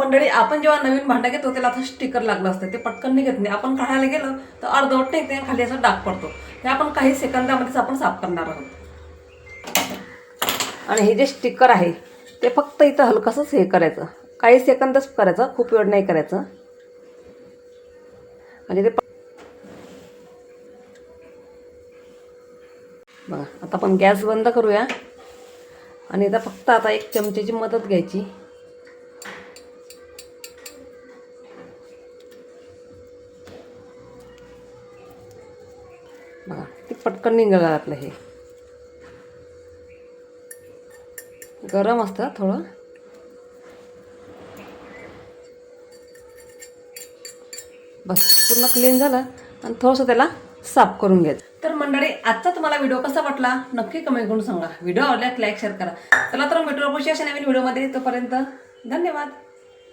मंडळी आपण जेव्हा नवीन भांडं घेतो त्याला असं स्टिकर लागलं असतं, ते पटकन निघत नाही. आपण काढायला गेलो तर अर्धवट निघते, खाली असा डाग पडतो. हे आपण काही सेकंदामध्येच आपण साफ करणार आहोत. आणि हे जे स्टिकर आहे ते फक्त इथं हलकंसंच हे करायचं, काही सेकंदच करायचं, खूप वेळ नाही करायचं. म्हणजे ते बघा. आता आपण गॅस बंद करूया आणि इथं फक्त आता एक चमच्याची मदत घ्यायची. बघा ते पटकन निघालं. आपलं हे गरम असतं थोडं. बस पूर्ण क्लीन झालं आणि थोडंसं त्याला साफ करून घ्यायचं. तर मंडळी आजचा तुम्हाला व्हिडिओ कसा वाटला नक्की कमेंट करून सांगा. व्हिडिओ आवडल्यास लाईक शेअर करा. चला तर भेटूया पुढच्या अशा नवीन व्हिडिओमध्ये. तोपर्यंत धन्यवाद.